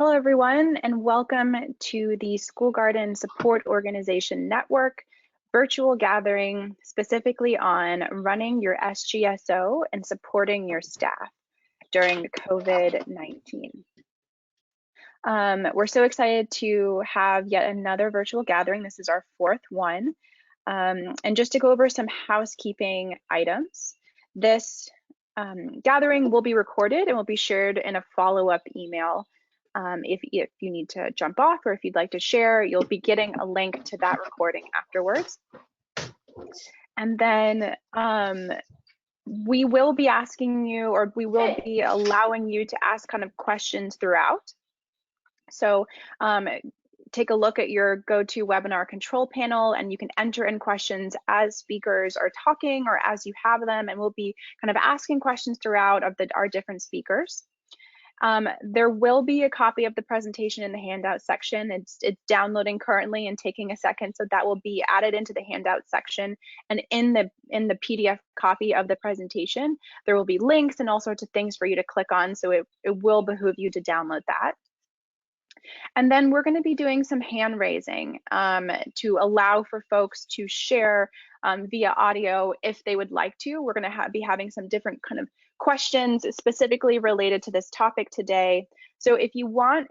Hello, everyone, and welcome to the School Garden Support Organization Network virtual gathering specifically on running your SGSO and supporting your staff during COVID-19. We're so excited to have yet another virtual gathering. This is our fourth one. And just to go over some housekeeping items, this gathering will be recorded and will be shared in a follow-up email. If you need to jump off or if you'd like to share, you'll be getting a link to that recording afterwards. And then we will be asking you, or we will be allowing you to ask kind of questions throughout. So take a look at your GoToWebinar control panel and you can enter in questions as speakers are talking or as you have them, and we'll be kind of asking questions throughout of our different speakers. There will be a copy of the presentation in the handout section. It's downloading currently and taking a second, so that will be added into the handout section. And in the PDF copy of the presentation, there will be links and all sorts of things for you to click on, so it will behoove you to download that. And then we're going to be doing some hand raising to allow for folks to share via audio if they would like to. We're going to be having some different kind of questions specifically related to this topic today. So if you have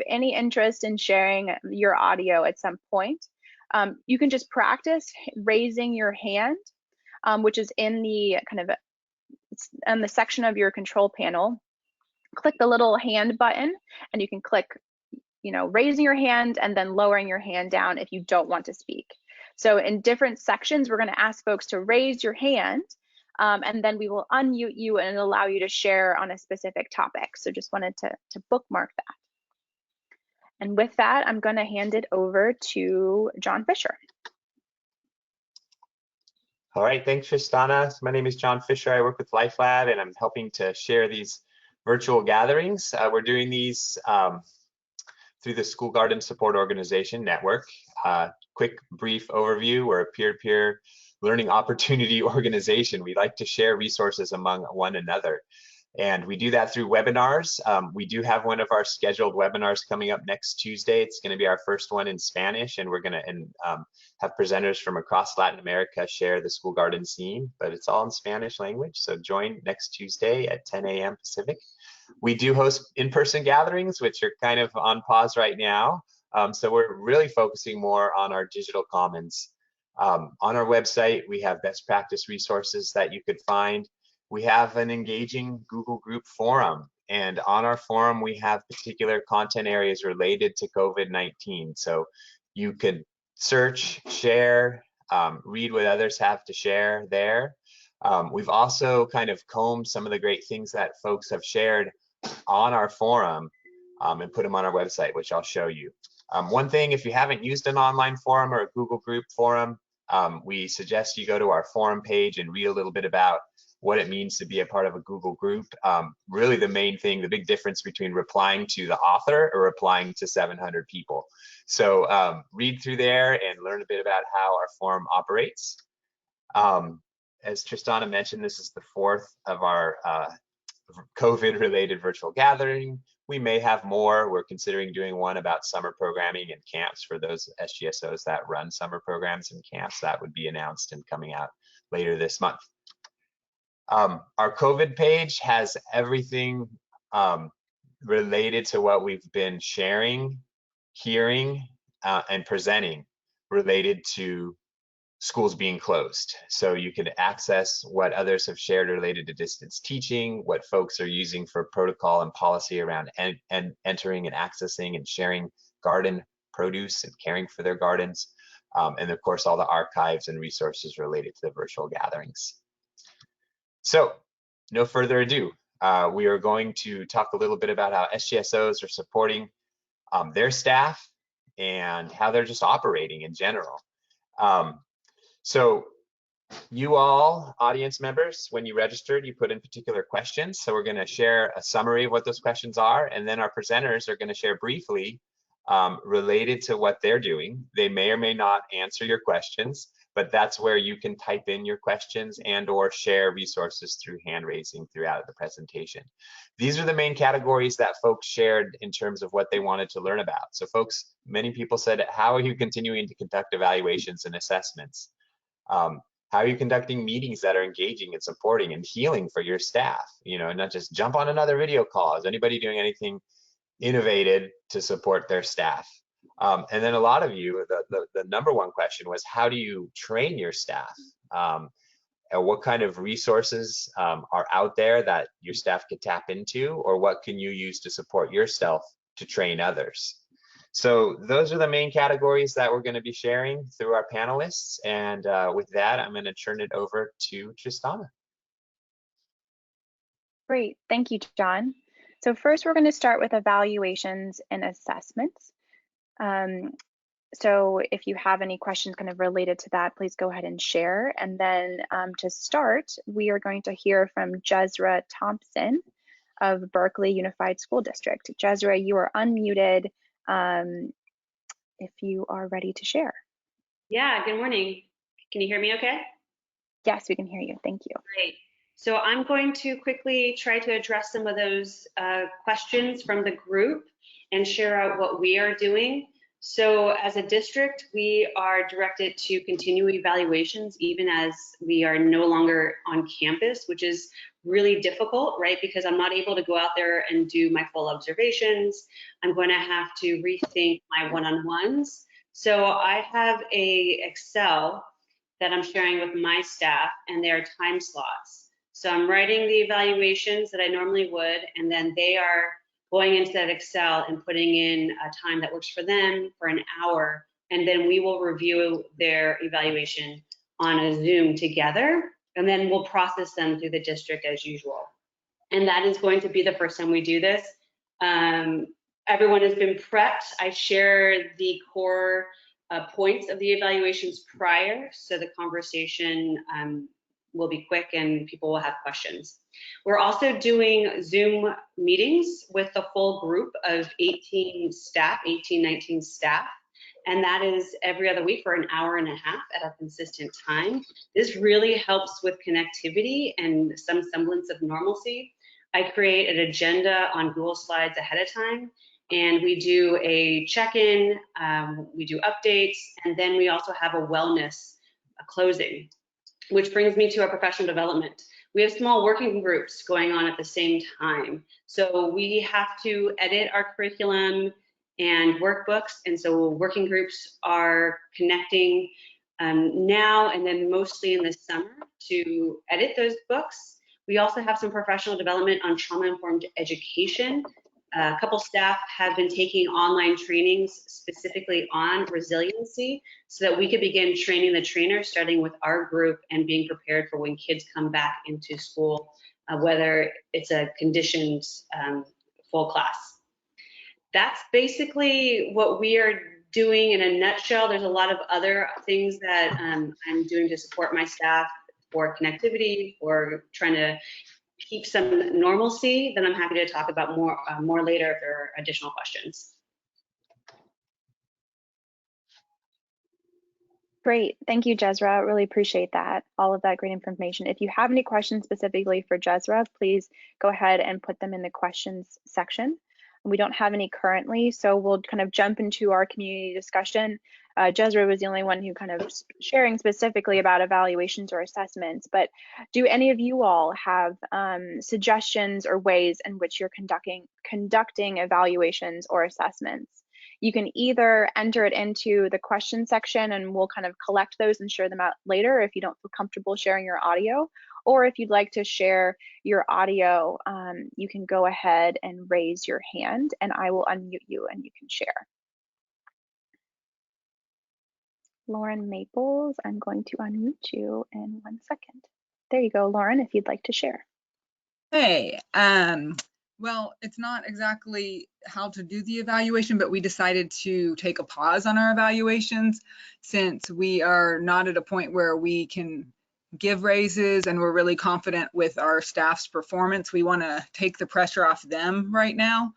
any interest in sharing your audio at some point, you can just practice raising your hand, which is in the in the section of your control panel. Click the little hand button and you can click, raising your hand and then lowering your hand down if you don't want to speak. So in different sections, we're going to ask folks to raise your hand and then we will unmute you and allow you to share on a specific topic. So just wanted to bookmark that. And with that, I'm going to hand it over to John Fisher. All right, thanks, Tristana. My name is John Fisher. I work with LifeLab and I'm helping to share these virtual gatherings. We're doing these through the School Garden Support Organization Network. Quick, brief overview, we're a peer-to-peer learning opportunity organization. We like to share resources among one another. And we do that through webinars. We do have one of our scheduled webinars coming up next Tuesday. It's going to be our first one in Spanish, and we're going to have presenters from across Latin America share the school garden scene, but it's all in Spanish language. So join next Tuesday at 10 a.m. Pacific. We do host in-person gatherings, which are kind of on pause right now. So we're really focusing more on our digital commons. On our website, we have best practice resources that you could find. We have an engaging Google group forum, and on our forum we have particular content areas related to COVID-19. So you could search, share, read what others have to share there. We've also kind of combed some of the great things that folks have shared on our forum and put them on our website, which I'll show you. One thing, if you haven't used an online forum or a Google group forum, we suggest you go to our forum page and read a little bit about what it means to be a part of a Google group. Really the main thing, the big difference between replying to the author or replying to 700 people. So read through there and learn a bit about how our forum operates. As Tristana mentioned, this is the fourth of our COVID-related virtual gathering. We may have more. We're considering doing one about summer programming and camps for those SGSOs that run summer programs and camps. That would be announced and coming out later this month. Our COVID page has everything related to what we've been sharing, hearing, and presenting related to schools being closed. So you can access what others have shared related to distance teaching, what folks are using for protocol and policy around entering and accessing and sharing garden produce and caring for their gardens, and of course all the archives and resources related to the virtual gatherings. So no further ado, we are going to talk a little bit about how SGSOs are supporting their staff and how they're just operating in general. So you all, audience members, when you registered, you put in particular questions. So we're going to share a summary of what those questions are, and then our presenters are going to share briefly related to what they're doing. They may or may not answer your questions, but that's where you can type in your questions and or share resources through hand raising throughout the presentation. These are the main categories that folks shared in terms of what they wanted to learn about. So folks, many people said, how are you continuing to conduct evaluations and assessments? How are you conducting meetings that are engaging and supporting and healing for your staff? You know, not just jump on another video call. Is anybody doing anything innovative to support their staff? And then a lot of you, the number one question was, how do you train your staff? And what kind of resources are out there that your staff could tap into, or what can you use to support yourself to train others? So those are the main categories that we're going to be sharing through our panelists. And with that, I'm going to turn it over to Tristana. Great, thank you, John. So first, we're going to start with evaluations and assessments. So if you have any questions kind of related to that, please go ahead and share. And then to start, we are going to hear from Jezra Thompson of Berkeley Unified School District. Jezra, you are unmuted if you are ready to share. Yeah, good morning. Can you hear me okay? Yes, we can hear you. Thank you. Great. So I'm going to quickly try to address some of those questions from the group and share out what we are doing. So as a district, we are directed to continue evaluations even as we are no longer on campus, which is really difficult, right? Because I'm not able to go out there and do my full observations. I'm going to have to rethink my one-on-ones. So I have a Excel that I'm sharing with my staff, and they are time slots. So I'm writing the evaluations that I normally would, and then they are going into that Excel and putting in a time that works for them for an hour, and then we will review their evaluation on a Zoom together, and then we'll process them through the district as usual. And that is going to be the first time we do this. Everyone has been prepped. I share the core points of the evaluations prior, so the conversation will be quick and people will have questions. We're also doing Zoom meetings with the full group of 18, 19 staff, and that is every other week for an hour and a half at a consistent time. This really helps with connectivity and some semblance of normalcy. I create an agenda on Google Slides ahead of time, and we do a check-in, we do updates, and then we also have a wellness closing, which brings me to our professional development. We have small working groups going on at the same time. So we have to edit our curriculum and workbooks, and so working groups are connecting now and then mostly in the summer to edit those books. We also have some professional development on trauma-informed education. A couple staff have been taking online trainings specifically on resiliency so that we could begin training the trainers, starting with our group and being prepared for when kids come back into school, whether it's a conditioned full class. That's basically what we are doing in a nutshell. There's a lot of other things that I'm doing to support my staff for connectivity, or trying to keep some normalcy, then I'm happy to talk about more later if there are additional questions. Great, thank you, Jezra. Really appreciate that, all of that great information. If you have any questions specifically for Jezra, please go ahead and put them in the questions section. We don't have any currently, so we'll kind of jump into our community discussion. Jezra was the only one who kind of sharing specifically about evaluations or assessments, but do any of you all have suggestions or ways in which you're conducting evaluations or assessments? You can either enter it into the question section and we'll kind of collect those and share them out later if you don't feel comfortable sharing your audio, or if you'd like to share your audio, you can go ahead and raise your hand and I will unmute you and you can share. Lauren Maples, I'm going to unmute you in 1 second. There you go, Lauren, if you'd like to share. Hey, well, it's not exactly how to do the evaluation, but we decided to take a pause on our evaluations since we are not at a point where we can give raises and we're really confident with our staff's performance. We want to take the pressure off them right now.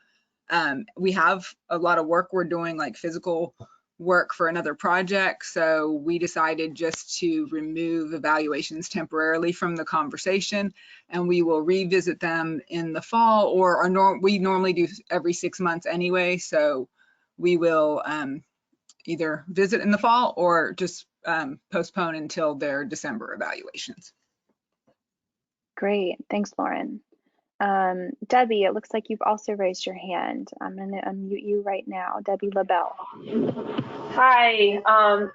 We have a lot of work we're doing, like physical work for another project. So we decided just to remove evaluations temporarily from the conversation, and we will revisit them in the fall, or we normally do every 6 months anyway. So we will either visit in the fall or just postpone until their December evaluations. Great, thanks, Lauren. Debbie, it looks like you've also raised your hand. I'm going to unmute you right now. Debbie LaBelle. Hi.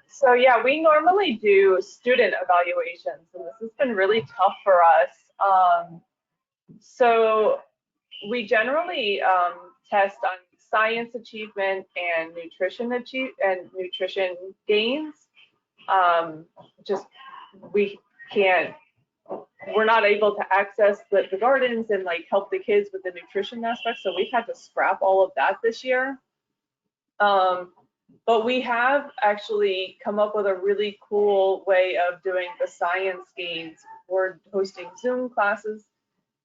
So yeah, we normally do student evaluations, and this has been really tough for us. So we generally test on science achievement and nutrition gains. Just we're not able to access the gardens and like help the kids with the nutrition aspect, so we've had to scrap all of that this year. But we have actually come up with a really cool way of doing the science gains. We're hosting Zoom classes,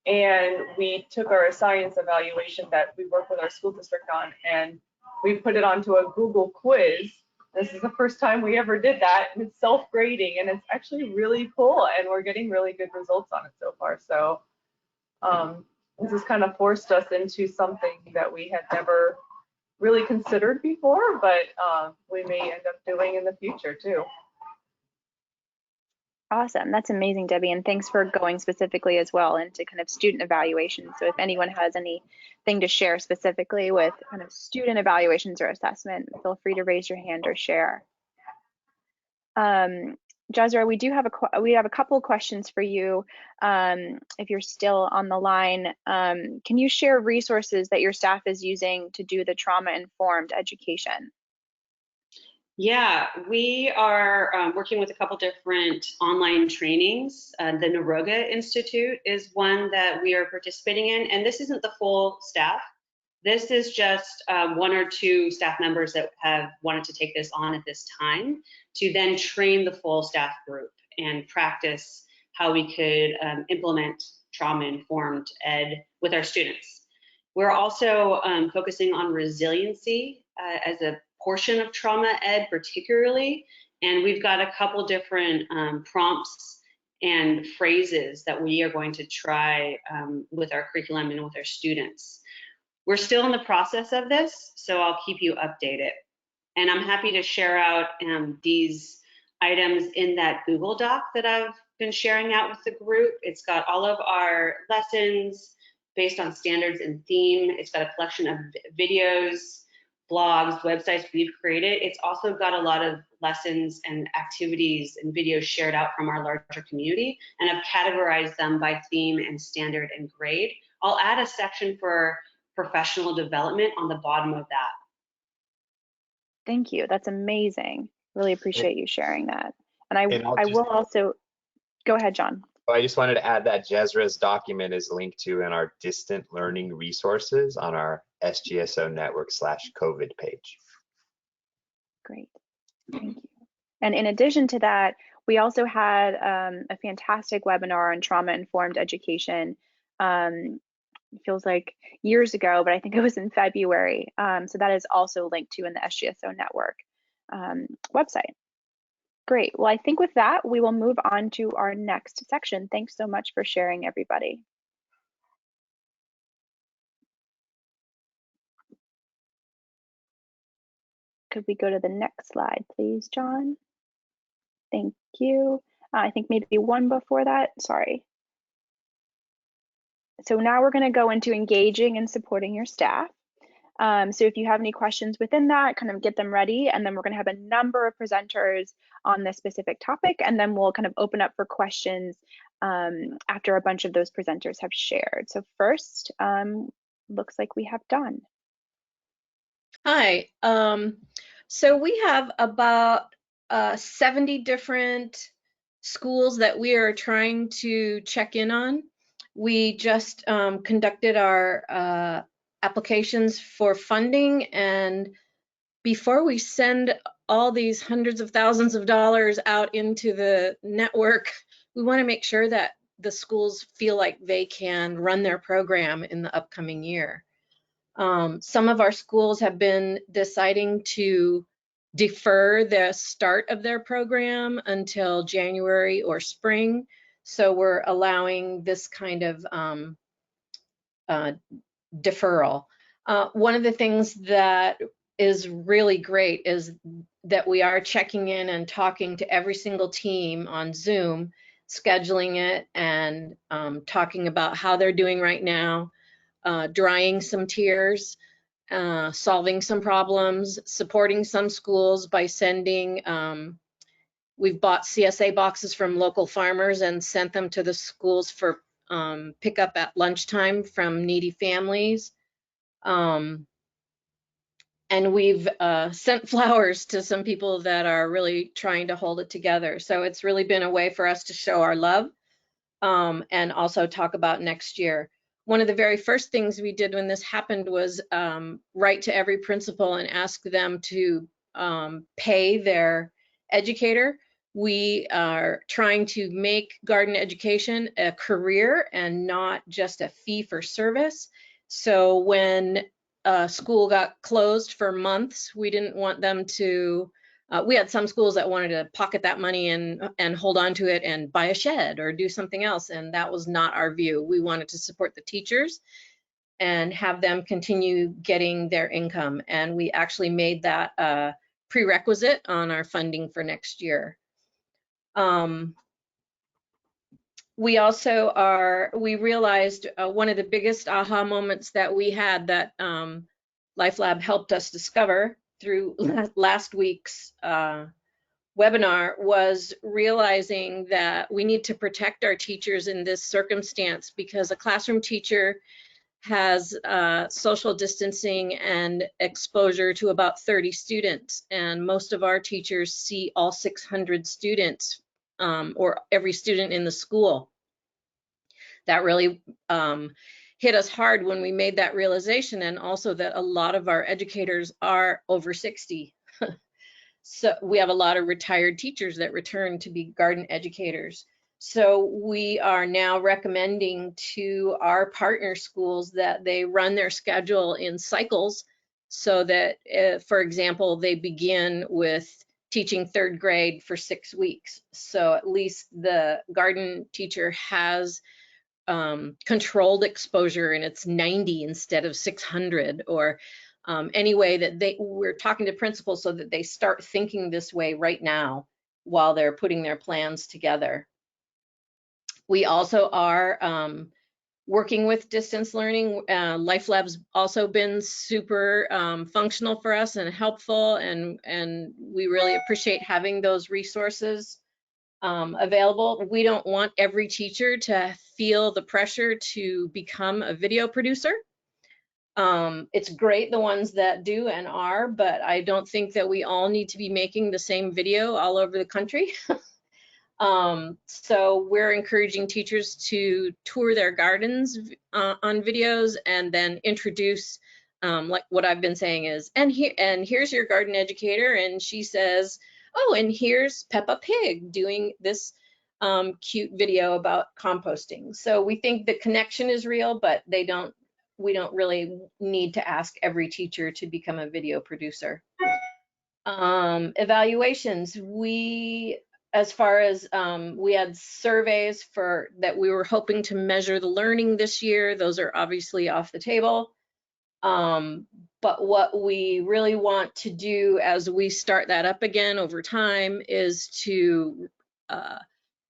and we took our science evaluation that we work with our school district on, and we put it onto a Google quiz. This is the first time we ever did that. It's self-grading, and it's actually really cool, and we're getting really good results on it so far. So this has kind of forced us into something that we had never really considered before, but we may end up doing in the future too. Awesome, that's amazing, Debbie, and thanks for going specifically as well into kind of student evaluation. So if anyone has anything to share specifically with kind of student evaluations or assessment, feel free to raise your hand or share. Jezra, we have a couple of questions for you. If you're still on the line, can you share resources that your staff is using to do the trauma-informed education? Yeah, we are working with a couple different online trainings. The Naroga Institute is one that we are participating in, and this isn't the full staff. This is just 1 or 2 staff members that have wanted to take this on at this time to then train the full staff group and practice how we could implement trauma-informed ed with our students. We're also focusing on resiliency as a portion of trauma ed particularly, and we've got a couple different prompts and phrases that we are going to try with our curriculum and with our students. We're still in the process of this, so I'll keep you updated. And I'm happy to share out these items in that Google Doc that I've been sharing out with the group. It's got all of our lessons based on standards and theme. It's got a collection of videos, blogs, websites we've created. It's also got a lot of lessons and activities and videos shared out from our larger community, and I've categorized them by theme and standard and grade. I'll add a section for professional development on the bottom of that. Thank you, that's amazing. Really appreciate you sharing that. And I will also, go ahead, John. I just wanted to add that Jezra's document is linked to in our distant learning resources on our SGSO-Network /COVID page. Great, thank you. And in addition to that, we also had a fantastic webinar on trauma-informed education. It feels like years ago, but I think it was in February. So that is also linked to in the SGSO-Network website. Great. Well, I think with that, we will move on to our next section. Thanks so much for sharing, everybody. Could we go to the next slide, please, John? Thank you. I think maybe one before that, sorry. So now we're going to go into engaging and supporting your staff. So if you have any questions within that, kind of get them ready, and then we're going to have a number of presenters on this specific topic, and then we'll kind of open up for questions after a bunch of those presenters have shared. So first, looks like we have Dawn. Hi. So we have about 70 different schools that we are trying to check in on. We just conducted our applications for funding, and before we send all these hundreds of thousands of dollars out into the network, we want to make sure that the schools feel like they can run their program in the upcoming year. Some of our schools have been deciding to defer the start of their program until January or spring. So we're allowing this kind of deferral. One of the things that is really great is that we are checking in and talking to every single team on Zoom, scheduling it and talking about how they're doing right now, drying some tears, solving some problems, supporting some schools by sending, we've bought CSA boxes from local farmers and sent them to the schools for pickup at lunchtime from needy families. And we've sent flowers to some people that are really trying to hold it together. So it's really been a way for us to show our love and also talk about next year. One of the very first things we did when this happened was write to every principal and ask them to pay their educator. We are trying to make garden education a career and not just a fee for service. So when school got closed for months, we didn't want them to, we had some schools that wanted to pocket that money and hold on to it and buy a shed or do something else, and that was not our view. We wanted to support the teachers and have them continue getting their income, and we actually made that a prerequisite on our funding for next year. We also we realized one of the biggest aha moments that we had that LifeLab helped us discover through last week's webinar was realizing that we need to protect our teachers in this circumstance, because a classroom teacher has social distancing and exposure to about 30 students, and most of our teachers see all 600 students or every student in the school. That really hit us hard when we made that realization, and also that a lot of our educators are over 60. So we have a lot of retired teachers that return to be garden educators. So we are now recommending to our partner schools that they run their schedule in cycles, so that, for example, they begin with teaching 3rd grade for 6 weeks. So at least the garden teacher has controlled exposure and it's 90 instead of 600, or any way that we're talking to principals so that they start thinking this way right now while they're putting their plans together. We also are working with distance learning. LifeLab's also been super functional for us and helpful, and we really appreciate having those resources available. We don't want every teacher to feel the pressure to become a video producer. It's great the ones that do and are, but I don't think that we all need to be making the same video all over the country. So we're encouraging teachers to tour their gardens on videos and then introduce, like what I've been saying is, and here's your garden educator, and she says, oh, and here's Peppa Pig doing this cute video about composting. So we think the connection is real, but we don't really need to ask every teacher to become a video producer. Evaluations, as far as we had surveys that we were hoping to measure the learning this year, those are obviously off the table. But what we really want to do as we start that up again over time is to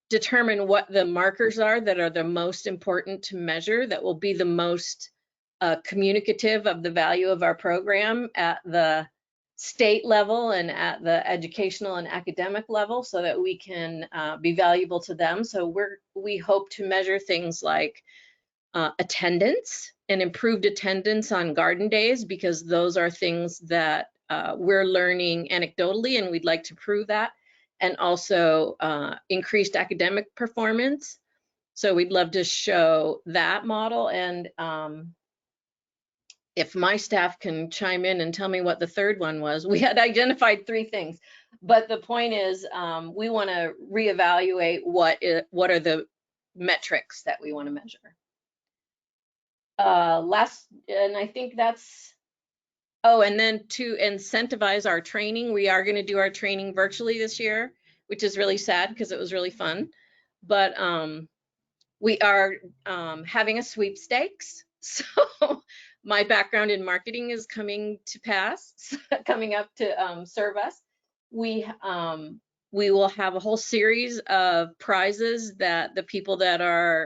determine what the markers are that are the most important to measure, that will be the most communicative of the value of our program at the state level and at the educational and academic level, so that we can be valuable to them. So we hope to measure things like attendance and improved attendance on garden days, because those are things that we're learning anecdotally and we'd like to prove that, and also increased academic performance. So we'd love to show that model, and if my staff can chime in and tell me what the third one was. We had identified 3 things, but the point is we want to reevaluate what are the metrics that we want to measure. And I think that's Oh, and then to incentivize our training, we are going to do our training virtually this year, which is really sad because it was really fun. But we are having a sweepstakes. So my background in marketing is coming to pass, coming up to serve us. We will have a whole series of prizes that the people that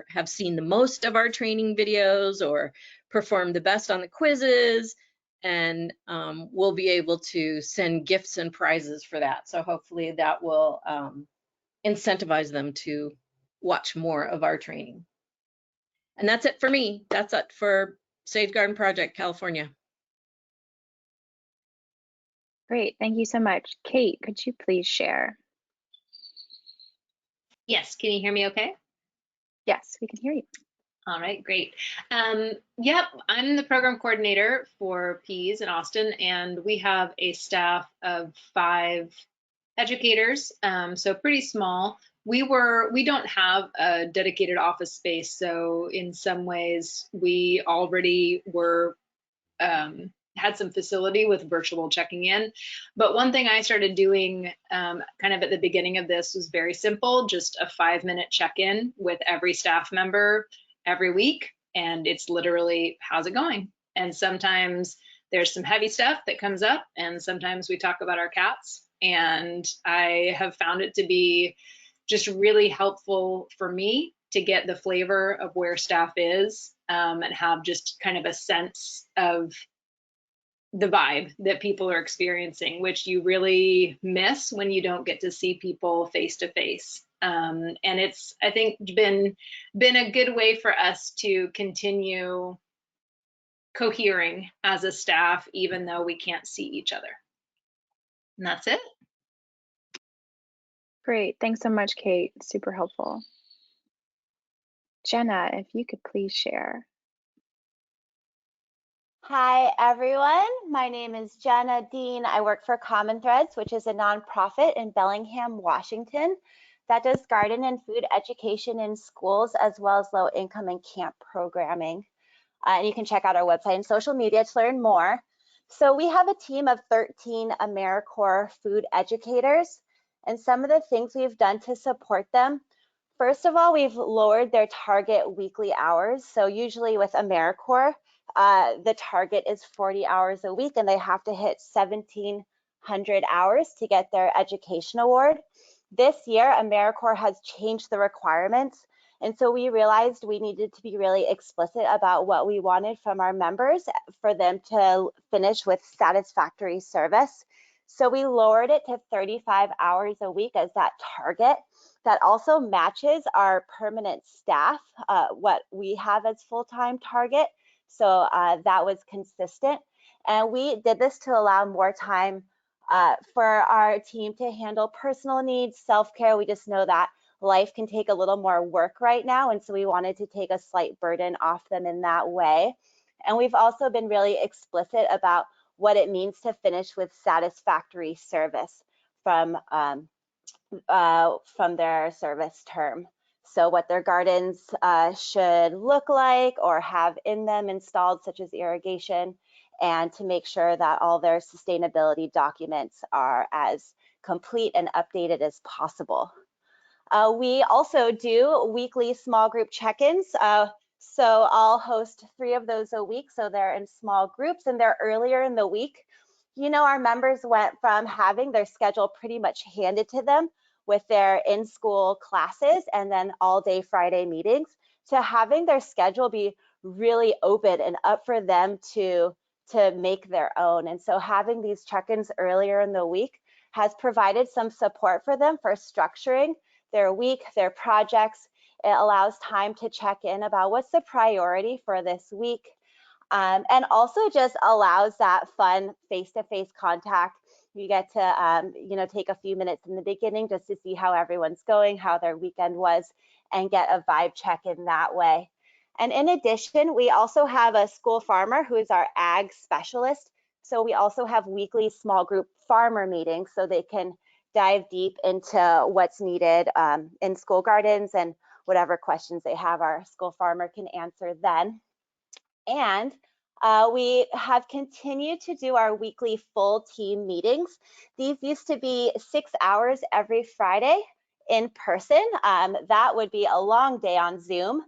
have seen the most of our training videos or performed the best on the quizzes, and we'll be able to send gifts and prizes for that. So hopefully that will incentivize them to watch more of our training. And that's it for me. That's it for Sage Garden Project, California. Great, thank you so much. Kate, could you please share? Yes, can you hear me okay? Yes, we can hear you. All right, great. Yep, I'm the program coordinator for PEAS in Austin, and we have a staff of 5 educators, so pretty small. We don't have a dedicated office space, so in some ways we already were had some facility with virtual checking in. But one thing I started doing kind of at the beginning of this was very simple, just a 5-minute check-in with every staff member every week. And it's literally, how's it going? And sometimes there's some heavy stuff that comes up, and sometimes we talk about our cats. And I have found it to be just really helpful for me to get the flavor of where staff is, and have just kind of a sense of the vibe that people are experiencing, which you really miss when you don't get to see people face to face. And it's, I think, been a good way for us to continue cohering as a staff, even though we can't see each other. And that's it. Great, thanks so much, Kate. Super helpful. Jenna, if you could please share. Hi, everyone. My name is Jenna Dean. I work for Common Threads, which is a nonprofit in Bellingham, Washington, that does garden and food education in schools, as well as low-income and camp programming. And you can check out our website and social media to learn more. So we have a team of 13 AmeriCorps food educators, and some of the things we've done to support them. First of all, we've lowered their target weekly hours. So usually with AmeriCorps, the target is 40 hours a week, and they have to hit 1,700 hours to get their education award. This year, AmeriCorps has changed the requirements, and so we realized we needed to be really explicit about what we wanted from our members for them to finish with satisfactory service. So we lowered it to 35 hours a week as that target. That also matches our permanent staff, what we have as full-time target. So that was consistent. And we did this to allow more time for our team to handle personal needs, self-care. We just know that life can take a little more work right now. And so we wanted to take a slight burden off them in that way. And we've also been really explicit about what it means to finish with satisfactory service from their service term. So what their gardens should look like or have in them installed, such as irrigation, and to make sure that all their sustainability documents are as complete and updated as possible. We also do weekly small group check-ins. So I'll host 3 of those a week. So they're in small groups and they're earlier in the week. You know, our members went from having their schedule pretty much handed to them with their in-school classes and then all-day Friday meetings to having their schedule be really open and up for them to make their own. And so having these check-ins earlier in the week has provided some support for them for structuring their week, their projects. It allows time to check in about what's the priority for this week. And also just allows that fun face-to-face contact. You get to, you know, take a few minutes in the beginning just to see how everyone's going, how their weekend was, and get a vibe check in that way. And in addition, we also have a school farmer who is our ag specialist. So we also have weekly small group farmer meetings so they can dive deep into what's needed in school gardens, and whatever questions they have, our school farmer can answer then. And We have continued to do our weekly full team meetings. These used to be 6 hours every Friday in person. That would be a long day on Zoom.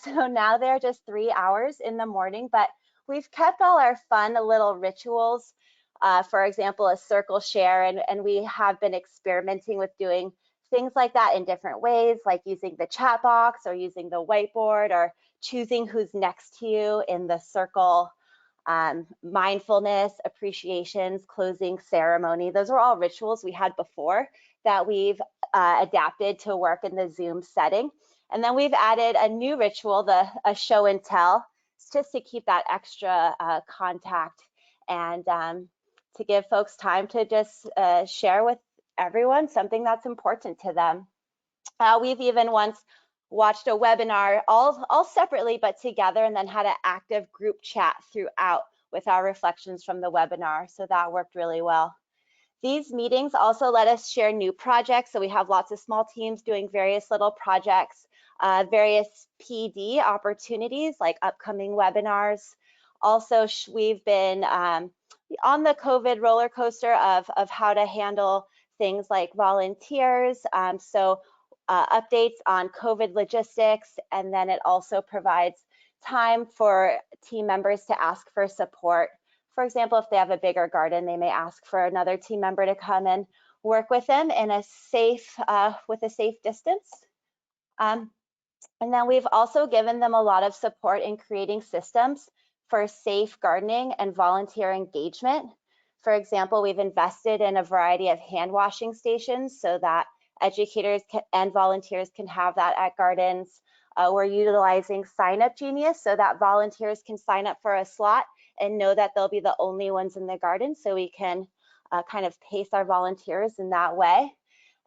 So now they're just 3 hours in the morning, but we've kept all our fun little rituals. For example, a circle share, and we have been experimenting with doing things like that in different ways, like using the chat box or using the whiteboard or choosing who's next to you in the circle. Mindfulness, appreciations, closing ceremony. Those are all rituals we had before that we've adapted to work in the Zoom setting. And then we've added a new ritual, a show and tell, just to keep that extra contact and to give folks time to just share with everyone something that's important to them. We've even once watched a webinar all separately but together, and then had an active group chat throughout with our reflections from the webinar. So that worked really well. These meetings also let us share new projects. So we have lots of small teams doing various little projects, various PD opportunities like upcoming webinars. Also, we've been on the COVID roller coaster of how to handle things like volunteers. Updates on COVID logistics, and then it also provides time for team members to ask for support. For example, if they have a bigger garden, they may ask for another team member to come and work with them in a safe, with a safe distance. And then we've also given them a lot of support in creating systems for safe gardening and volunteer engagement. For example, we've invested in a variety of hand washing stations so that educators and volunteers can have that at gardens. We're utilizing Sign Up Genius so that volunteers can sign up for a slot and know that they'll be the only ones in the garden, so we can kind of pace our volunteers in that way.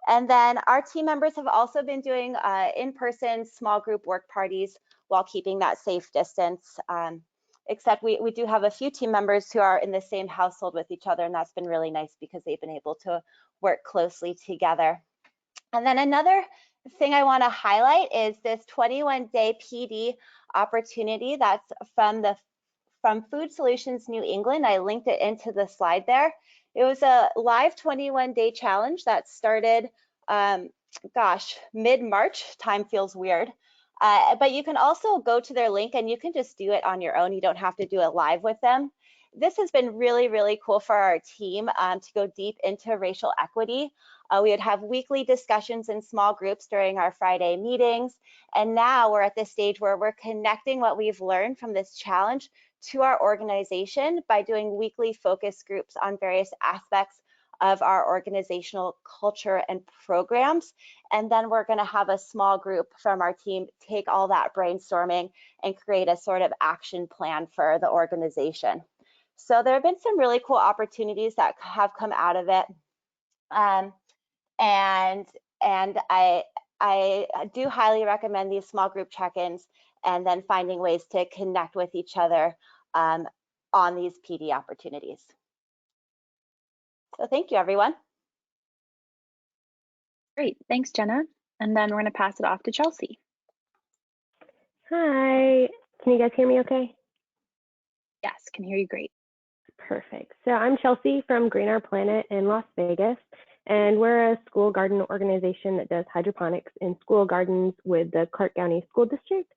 And then our team members have also been doing in-person small group work parties while keeping that safe distance. Except we do have a few team members who are in the same household with each other, and that's been really nice because they've been able to work closely together. And then another thing I want to highlight is this 21-day PD opportunity that's from Food Solutions New England. I linked it into the slide there. It was a live 21-day challenge that started, mid-March. Time feels weird. But you can also go to their link and you can just do it on your own. You don't have to do it live with them. This has been really, really cool for our team to go deep into racial equity. We would have weekly discussions in small groups during our Friday meetings. And now we're at this stage where we're connecting what we've learned from this challenge to our organization by doing weekly focus groups on various aspects of our organizational culture and programs. And then we're going to have a small group from our team take all that brainstorming and create a sort of action plan for the organization. So there have been some really cool opportunities that have come out of it. And I do highly recommend these small group check-ins and then finding ways to connect with each other on these PD opportunities. So thank you, everyone. Great, thanks, Jenna. And then we're going to pass it off to Chelsea. Hi, can you guys hear me okay? Yes, can hear you great. Perfect. So I'm Chelsea from Green Our Planet in Las Vegas, and we're a school garden organization that does hydroponics in school gardens with the Clark County School District.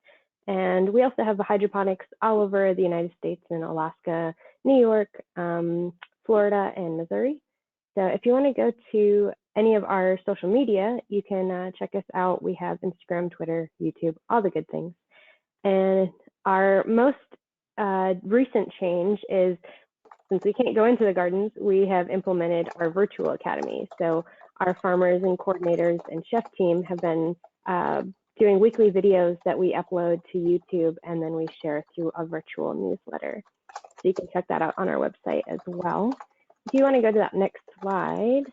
And we also have hydroponics all over the United States in Alaska, New York, Florida, and Missouri. So if you want to go to any of our social media, you can check us out. We have Instagram, Twitter, YouTube, all the good things. And our most recent change is, since we can't go into the gardens, we have implemented our virtual academy. So our farmers and coordinators and chef team have been doing weekly videos that we upload to YouTube, and then we share through a virtual newsletter. So you can check that out on our website as well. If you want to go to that next slide,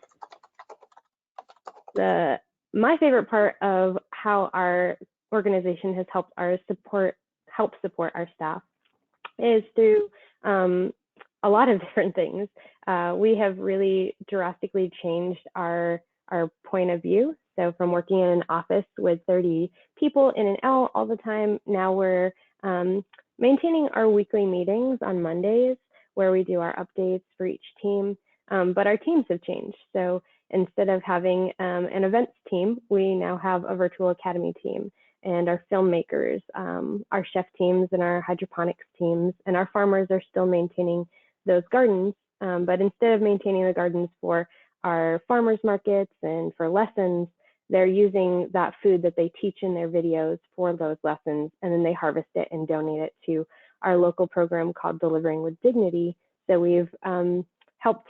my favorite part of how our organization has helped support our staff is through a lot of different things. We have really drastically changed our point of view. So from working in an office with 30 people in and out all the time, now we're maintaining our weekly meetings on Mondays where we do our updates for each team. But our teams have changed. So instead of having an events team, we now have a virtual academy team, and our filmmakers, our chef teams and our hydroponics teams, and our farmers are still maintaining those gardens. But instead of maintaining the gardens for our farmers markets and for lessons, they're using that food that they teach in their videos for those lessons, and then they harvest it and donate it to our local program called Delivering with Dignity. So we've helped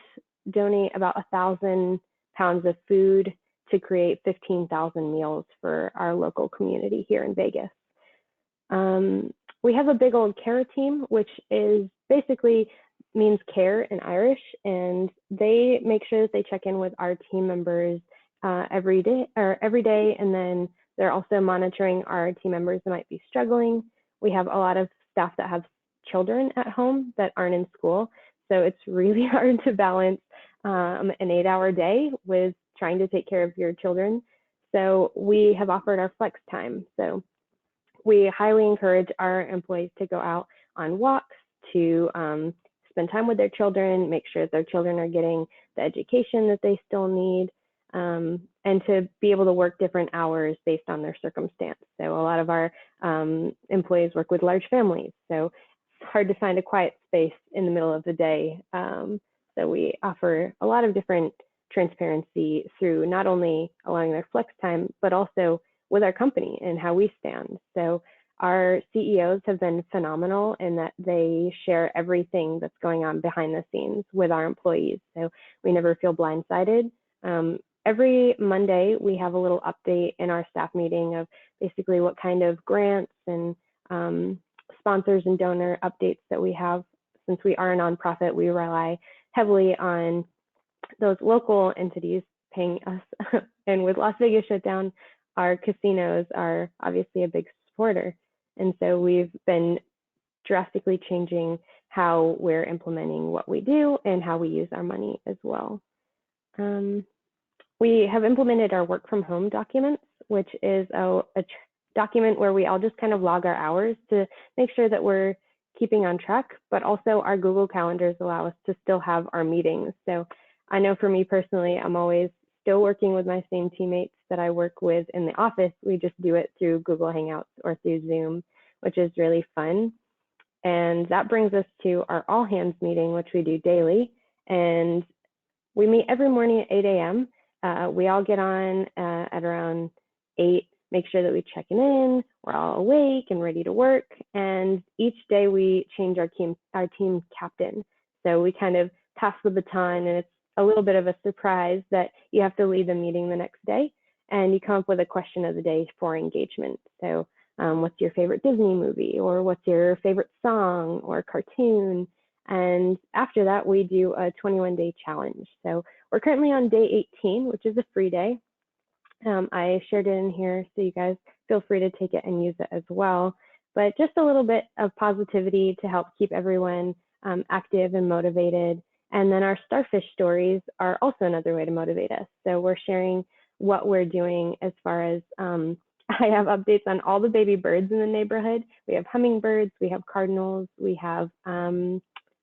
donate about 1,000 pounds of food to create 15,000 meals for our local community here in Vegas. We have a big old care team, which is basically means care in Irish, and they make sure that they check in with our team members every day, and then they're also monitoring our team members that might be struggling. We have a lot of staff that have children at home that aren't in school, so it's really hard to balance an 8-hour day with trying to take care of your children. So we have offered our flex time. So we highly encourage our employees to go out on walks, to spend time with their children, make sure that their children are getting the education that they still need, and to be able to work different hours based on their circumstance. So a lot of our employees work with large families, so it's hard to find a quiet space in the middle of the day. So we offer a lot of different transparency through not only allowing their flex time, but also with our company and how we stand. So our CEOs have been phenomenal in that they share everything that's going on behind the scenes with our employees. So we never feel blindsided. Every Monday, we have a little update in our staff meeting of basically what kind of grants and sponsors and donor updates that we have. Since we are a nonprofit, we rely heavily on those local entities paying us. And with Las Vegas shut down, our casinos are obviously a big supporter. And so we've been drastically changing how we're implementing what we do and how we use our money as well. We have implemented our work from home documents, which is a document where we all just kind of log our hours to make sure that we're keeping on track, but also our Google calendars allow us to still have our meetings. So I know for me personally, I'm always still working with my same teammates that I work with in the office. We just do it through Google Hangouts or through Zoom, which is really fun. And that brings us to our all hands meeting, which we do daily. And we meet every morning at 8 a.m. We all get on at around 8, make sure that we check in, we're all awake and ready to work. And each day we change our team captain. So we kind of pass the baton, and it's a little bit of a surprise that you have to lead the meeting the next day, and you come up with a question of the day for engagement. So what's your favorite Disney movie, or what's your favorite song or cartoon? And after that, we do a 21-day challenge. So we're currently on day 18, which is a free day. I shared it in here, so you guys feel free to take it and use it as well. But just a little bit of positivity to help keep everyone active and motivated. And then our starfish stories are also another way to motivate us. So we're sharing what we're doing as far as I have updates on all the baby birds in the neighborhood. We have hummingbirds, we have cardinals, we have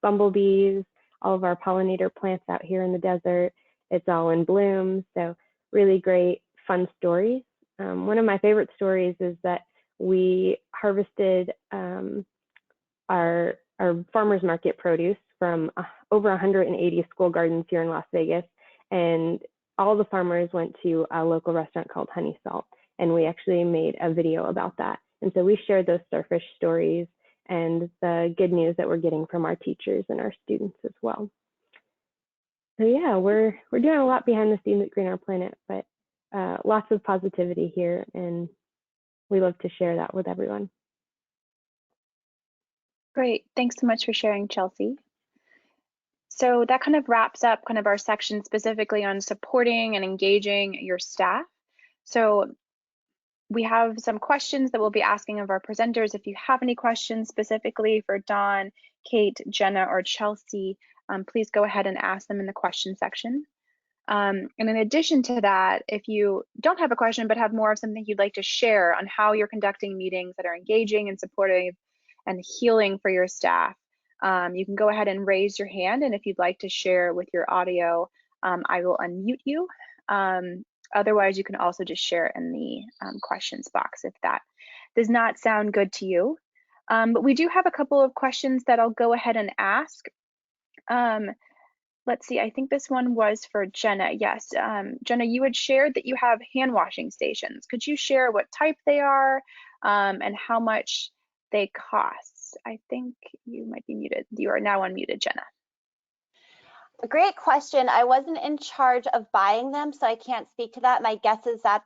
bumblebees, all of our pollinator plants out here in the desert. It's all in bloom. So really great, fun stories. One of my favorite stories is that we harvested our farmers market produce from over 180 school gardens here in Las Vegas. And all the farmers went to a local restaurant called Honey Salt. And we actually made a video about that. And so we shared those starfish stories and the good news that we're getting from our teachers and our students as well. So yeah, we're doing a lot behind the scenes at Green Our Planet, but lots of positivity here, and we love to share that with everyone. Great, thanks so much for sharing, Chelsea. So that kind of wraps up kind of our section specifically on supporting and engaging your staff. So we have some questions that we'll be asking of our presenters. If you have any questions specifically for Dawn, Kate, Jenna, or Chelsea, please go ahead and ask them in the question section. And in addition to that, if you don't have a question but have more of something you'd like to share on how you're conducting meetings that are engaging and supportive and healing for your staff. You can go ahead and raise your hand, and if you'd like to share with your audio, I will unmute you. Otherwise, you can also just share in the questions box if that does not sound good to you. But we do have a couple of questions that I'll go ahead and ask. Let's see, I think this one was for Jenna. Yes, Jenna, you had shared that you have hand washing stations. Could you share what type they are and how much they cost? I think you might be muted. You are now unmuted, Jenna. A great question. I wasn't in charge of buying them, so I can't speak to that. My guess is that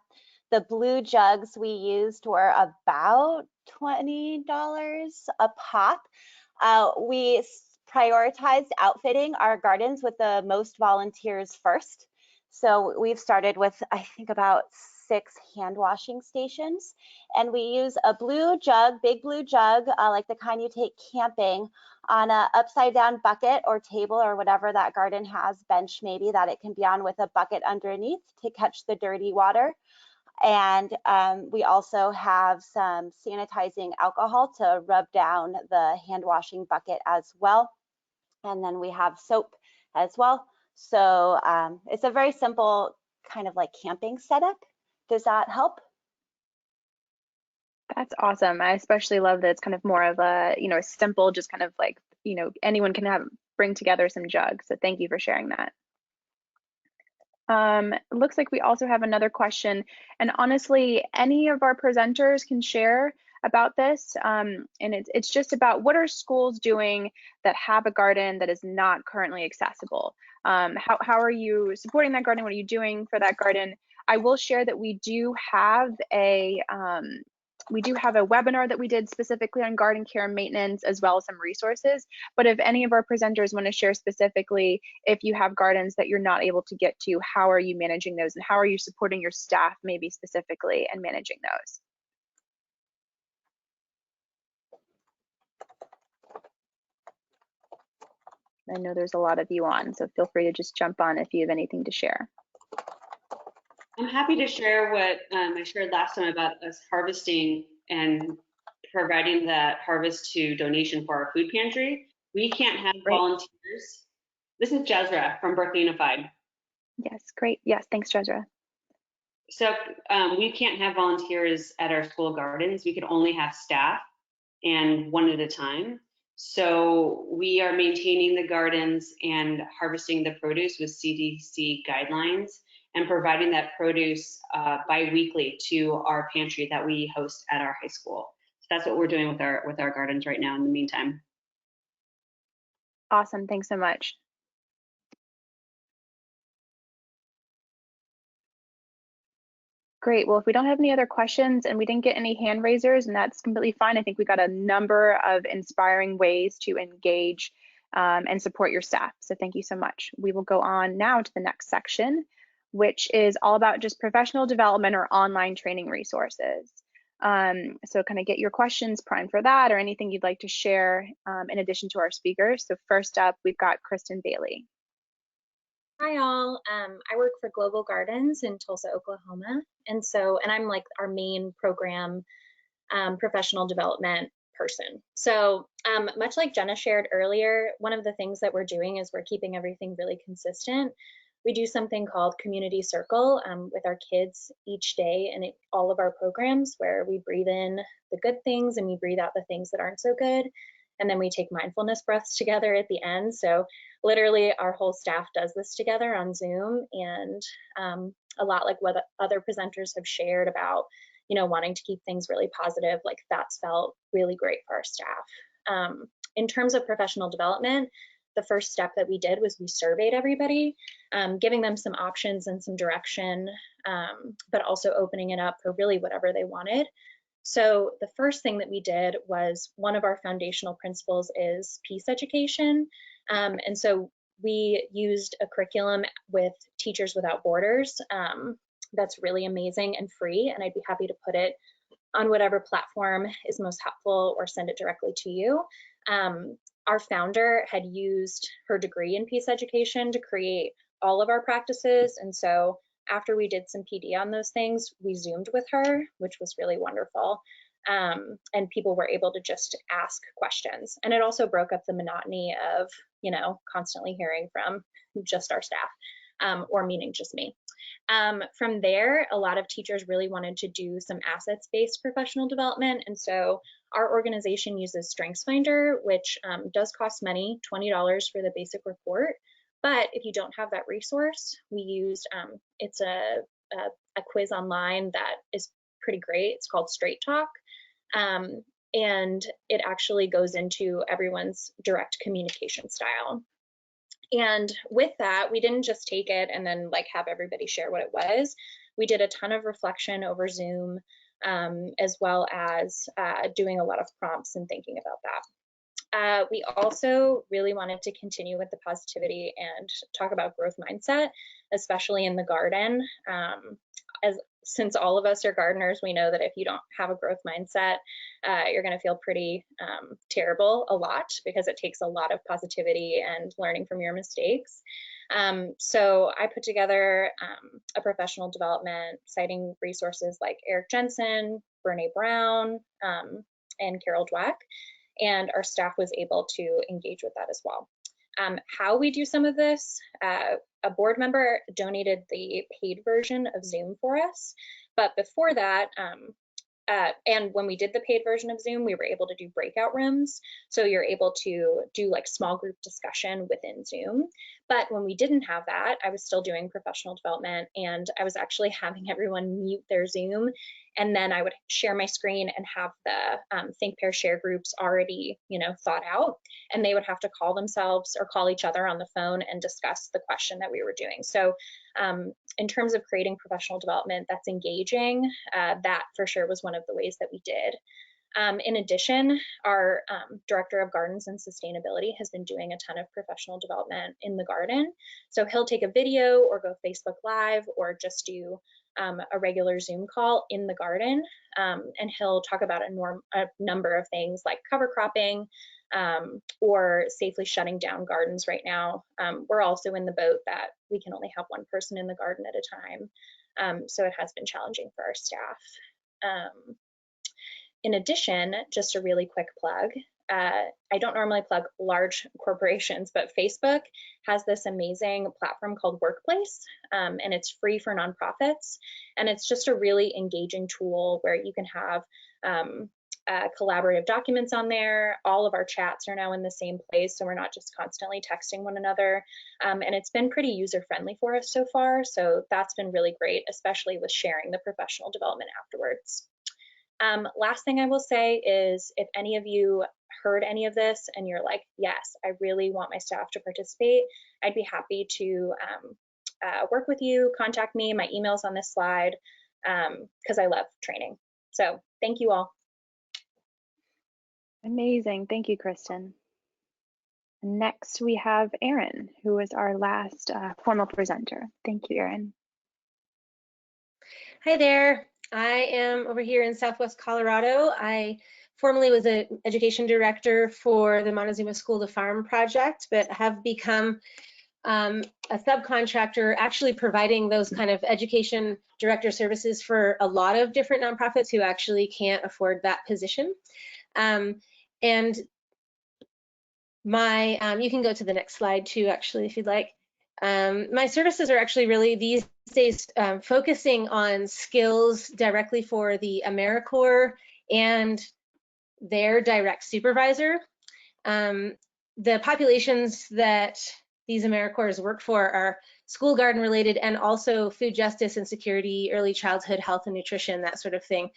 the blue jugs we used were about $20 a pop. We prioritized outfitting our gardens with the most volunteers first. So we've started with, I think, about 6 hand washing stations. And we use a blue jug, big blue jug, like the kind you take camping, on a upside down bucket or table or whatever that garden has, bench maybe, that it can be on with a bucket underneath to catch the dirty water. And we also have some sanitizing alcohol to rub down the hand washing bucket as well. And then we have soap as well. So it's a very simple kind of like camping setup. Does that help? That's awesome. I especially love that it's kind of more of a, simple, just kind of like, anyone can bring together some jugs. So thank you for sharing that. It looks like we also have another question, and honestly, any of our presenters can share about this. And it's just about, what are schools doing that have a garden that is not currently accessible? How are you supporting that garden? What are you doing for that garden? I will share that we do have a webinar that we did specifically on garden care and maintenance, as well as some resources. But if any of our presenters want to share specifically, if you have gardens that you're not able to get to, how are you managing those, and how are you supporting your staff maybe specifically and managing those? I know there's a lot of you on, so feel free to just jump on if you have anything to share. I'm happy to share what I shared last time about us harvesting and providing that harvest to donation for our food pantry. We can't have volunteers. This is Jezra from Berkeley Unified. Yes, great. Yes, thanks, Jezra. So we can't have volunteers at our school gardens. We could only have staff, and one at a time. So we are maintaining the gardens and harvesting the produce with CDC guidelines, and providing that produce bi-weekly to our pantry that we host at our high school. So that's what we're doing with our gardens right now in the meantime. Awesome, thanks so much. Great, well, if we don't have any other questions and we didn't get any hand raisers, and that's completely fine. I think we got a number of inspiring ways to engage and support your staff. So thank you so much. We will go on now to the next section, which is all about just professional development or online training resources. So kind of get your questions primed for that, or anything you'd like to share in addition to our speakers. So first up, we've got Kristen Bailey. Hi all, I work for Global Gardens in Tulsa, Oklahoma. And I'm like our main program professional development person. So much like Jenna shared earlier, one of the things that we're doing is we're keeping everything really consistent. We do something called Community Circle with our kids each day in all of our programs, where we breathe in the good things and we breathe out the things that aren't so good. And then we take mindfulness breaths together at the end. So literally our whole staff does this together on Zoom, and a lot like what other presenters have shared about, wanting to keep things really positive, like that's felt really great for our staff. In terms of professional development, the first step that we did was we surveyed everybody, giving them some options and some direction, but also opening it up for really whatever they wanted. So the first thing that we did was, one of our foundational principles is peace education. And so we used a curriculum with Teachers Without Borders that's really amazing and free, and I'd be happy to put it on whatever platform is most helpful or send it directly to you. Our founder had used her degree in peace education to create all of our practices, and so after we did some PD on those things, we Zoomed with her, which was really wonderful. and people were able to just ask questions. And it also broke up the monotony of, you know, constantly hearing from just our staff, or meaning just me. From there, a lot of teachers really wanted to do some assets-based professional development. And so our organization uses StrengthsFinder, which does cost money, $20 for the basic report. But if you don't have that resource, we used, it's a quiz online that is pretty great. It's called Straight Talk. And it actually goes into everyone's direct communication style. And with that, we didn't just take it and then like have everybody share what it was. We did a ton of reflection over Zoom, as well as doing a lot of prompts and thinking about that. We also really wanted to continue with the positivity and talk about growth mindset, especially in the garden. Since all of us are gardeners, we know that if you don't have a growth mindset, you're going to feel pretty terrible a lot, because it takes a lot of positivity and learning from your mistakes. So I put together a professional development citing resources like Eric Jensen, Brene Brown, and Carol Dweck, and our staff was able to engage with that as well. How we do some of this, a board member donated the paid version of Zoom for us, but before that, and when we did the paid version of Zoom, we were able to do breakout rooms. So you're able to do like small group discussion within Zoom. But when we didn't have that, I was still doing professional development, and I was actually having everyone mute their Zoom. And then I would share my screen and have the Think, Pair, Share groups already, you know, thought out, and they would have to call themselves or call each other on the phone and discuss the question that we were doing. So in terms of creating professional development that's engaging, that for sure was one of the ways that we did. In addition, our Director of Gardens and Sustainability has been doing a ton of professional development in the garden. So he'll take a video or go Facebook Live or just do a regular Zoom call in the garden, and he'll talk about a number of things like cover cropping, or safely shutting down gardens right now. We're also in the boat that we can only have one person in the garden at a time, so it has been challenging for our staff. In addition, just a really quick plug, I don't normally plug large corporations, but Facebook has this amazing platform called Workplace, and it's free for nonprofits. And it's just a really engaging tool where you can have collaborative documents on there. All of our chats are now in the same place, so we're not just constantly texting one another. And it's been pretty user-friendly for us so far, so that's been really great, especially with sharing the professional development afterwards. Last thing I will say is, if any of you heard any of this and you're like, yes, I really want my staff to participate, I'd be happy to work with you. Contact me. My email's on this slide, because I love training. So thank you all. Amazing. Thank you, Kristen. Next, we have Erin, who is our last formal presenter. Thank you, Erin. Hi there. I am over here in Southwest Colorado. I formerly was an education director for the Montezuma School to Farm project, but have become a subcontractor, actually providing those kind of education director services for a lot of different nonprofits who actually can't afford that position. And my, you can go to the next slide too, actually, if you'd like. My services are actually really these days focusing on skills directly for the AmeriCorps and their direct supervisor. The populations that these AmeriCorps work for are school garden related, and also food justice and security, early childhood health and nutrition, that sort of thing.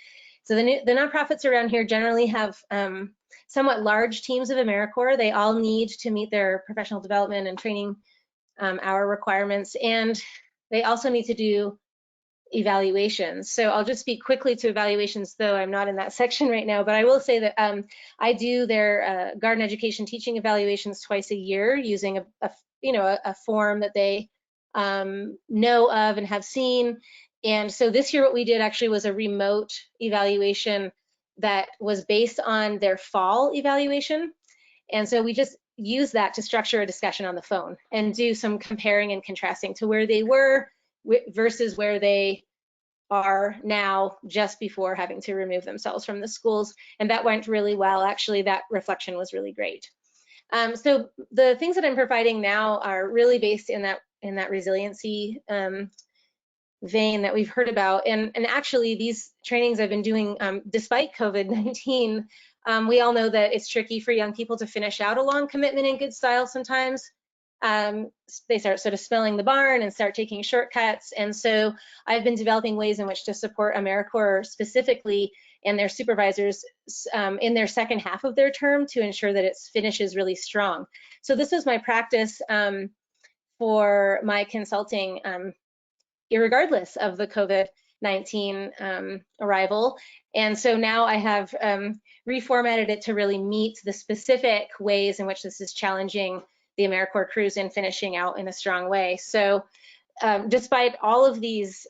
So the nonprofits around here generally have somewhat large teams of AmeriCorps. They all need to meet their professional development and training hour requirements, and they also need to do evaluations. So I'll just speak quickly to evaluations, though I'm not in that section right now, but I will say that I do their garden education teaching evaluations twice a year using a form that they know of and have seen. And so this year what we did actually was a remote evaluation that was based on their fall evaluation. And so we just use that to structure a discussion on the phone and do some comparing and contrasting to where they were versus where they are now just before having to remove themselves from the schools. And that went really well. Actually, that reflection was really great. So the things that I'm providing now are really based in that resiliency vein that we've heard about. And actually, these trainings I've been doing despite COVID-19, we all know that it's tricky for young people to finish out a long commitment in good style sometimes. They start sort of smelling the barn and start taking shortcuts. And so I've been developing ways in which to support AmeriCorps specifically and their supervisors in their second half of their term to ensure that it finishes really strong. So this is my practice for my consulting, irregardless of the COVID-19 arrival. And so now I have reformatted it to really meet the specific ways in which this is challenging the AmeriCorps crews in finishing out in a strong way. So despite all of these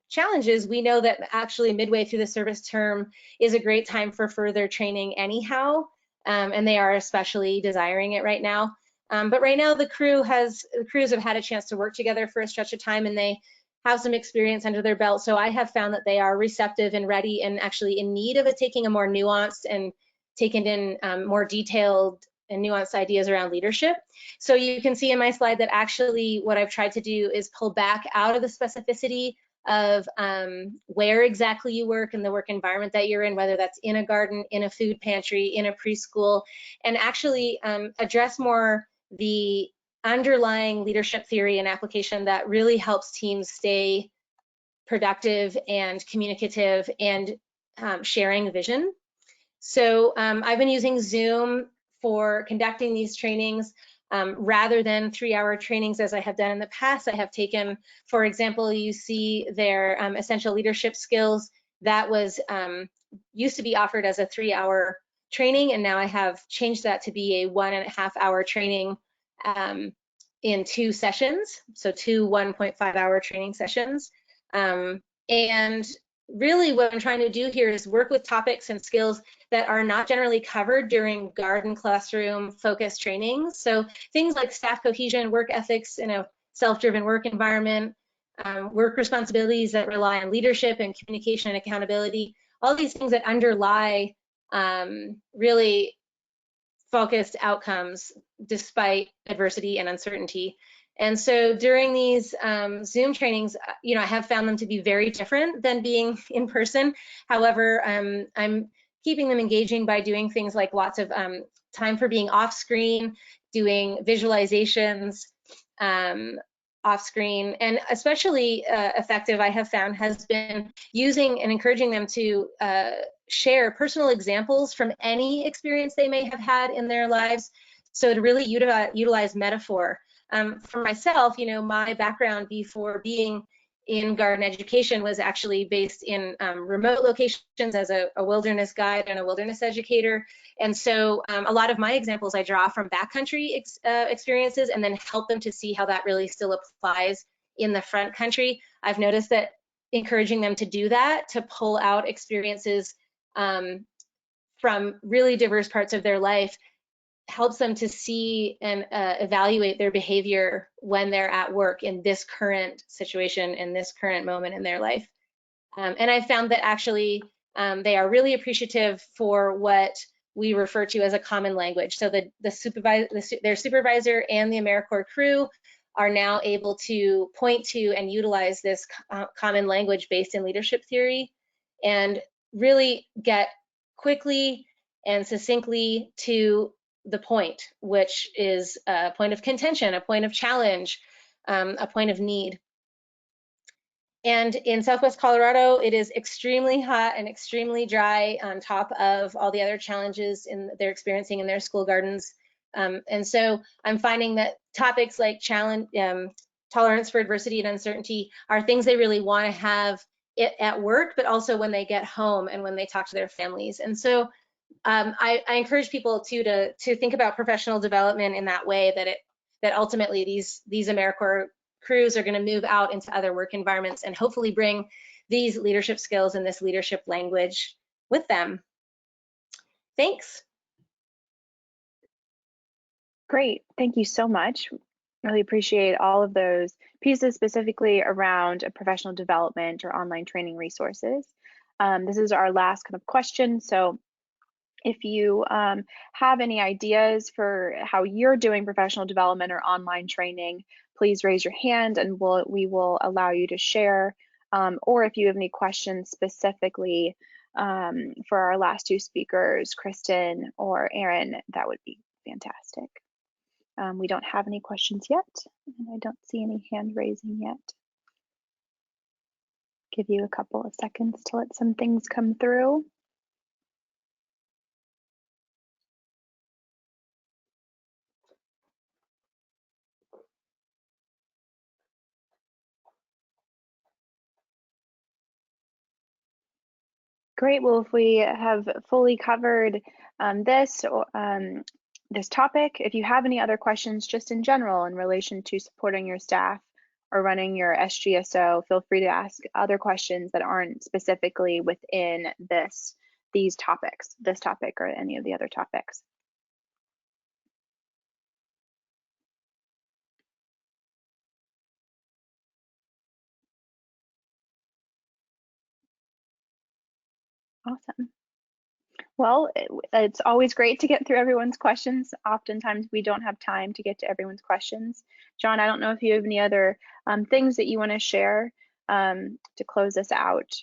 challenges, we know that actually midway through the service term is a great time for further training anyhow, and they are especially desiring it right now. But right now the crews have had a chance to work together for a stretch of time, and they have some experience under their belt. So I have found that they are receptive and ready and actually in need of taking a more nuanced and taken in more detailed and nuanced ideas around leadership. So you can see in my slide that actually what I've tried to do is pull back out of the specificity of where exactly you work and the work environment that you're in, whether that's in a garden, in a food pantry, in a preschool, and actually address more the underlying leadership theory and application that really helps teams stay productive and communicative and sharing vision. So I've been using Zoom for conducting these trainings rather than 3-hour trainings as I have done in the past. I have taken, for example, you see their essential leadership skills. That was used to be offered as a 3-hour training, and now I have changed that to be a 1.5-hour training in 2 sessions, so 2 1.5-hour training sessions. And really what I'm trying to do here is work with topics and skills that are not generally covered during garden classroom focused trainings. So things like staff cohesion, work ethics in a self-driven work environment, work responsibilities that rely on leadership and communication and accountability, all these things that underlie really focused outcomes despite adversity and uncertainty. And so during these Zoom trainings, I have found them to be very different than being in person. However, I'm keeping them engaging by doing things like lots of time for being off screen, doing visualizations off screen, and especially effective I have found has been using and encouraging them to share personal examples from any experience they may have had in their lives. So to really utilize metaphor. For myself, my background before being in garden education was actually based in remote locations as a wilderness guide and a wilderness educator. And so a lot of my examples I draw from backcountry experiences and then help them to see how that really still applies in the front country. I've noticed that encouraging them to do that, to pull out experiences from really diverse parts of their life, helps them to see and evaluate their behavior when they're at work in this current situation, in this current moment in their life. And I found that actually they are really appreciative for what we refer to as a common language. So their supervisor and the AmeriCorps crew are now able to point to and utilize this common language based in leadership theory and really get quickly and succinctly to the point, which is a point of contention, a point of challenge, a point of need. And in Southwest Colorado, it is extremely hot and extremely dry on top of all the other challenges they're experiencing in their school gardens. And so I'm finding that topics like tolerance for adversity and uncertainty are things they really want to have at work, but also when they get home and when they talk to their families. And so I encourage people to think about professional development in that way, that ultimately these AmeriCorps crews are going to move out into other work environments and hopefully bring these leadership skills and this leadership language with them. Thanks. Great, thank you so much. Really appreciate all of those pieces specifically around professional development or online training resources. This is our last kind of question. So if you have any ideas for how you're doing professional development or online training, please raise your hand and we will allow you to share. Or if you have any questions specifically for our last two speakers, Kristen or Aaron, that would be fantastic. We don't have any questions yet, and I don't see any hand raising yet. Give you a couple of seconds to let some things come through. Great. Well, if we have fully covered this topic, if you have any other questions just in general in relation to supporting your staff or running your SGSO, feel free to ask other questions that aren't specifically within this topic or any of the other topics. Awesome. Well, it's always great to get through everyone's questions. Oftentimes we don't have time to get to everyone's questions. John, I don't know if you have any other things that you want to share to close us out.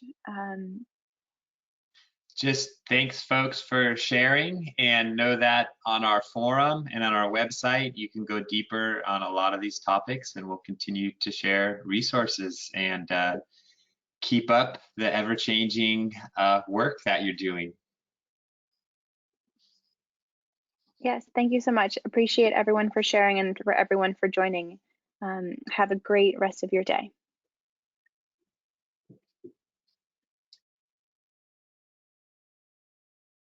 Just thanks, folks, for sharing, and know that on our forum and on our website, you can go deeper on a lot of these topics, and we'll continue to share resources and keep up the ever-changing work that you're doing. Yes, thank you so much. Appreciate everyone for sharing and for everyone for joining. Have a great rest of your day.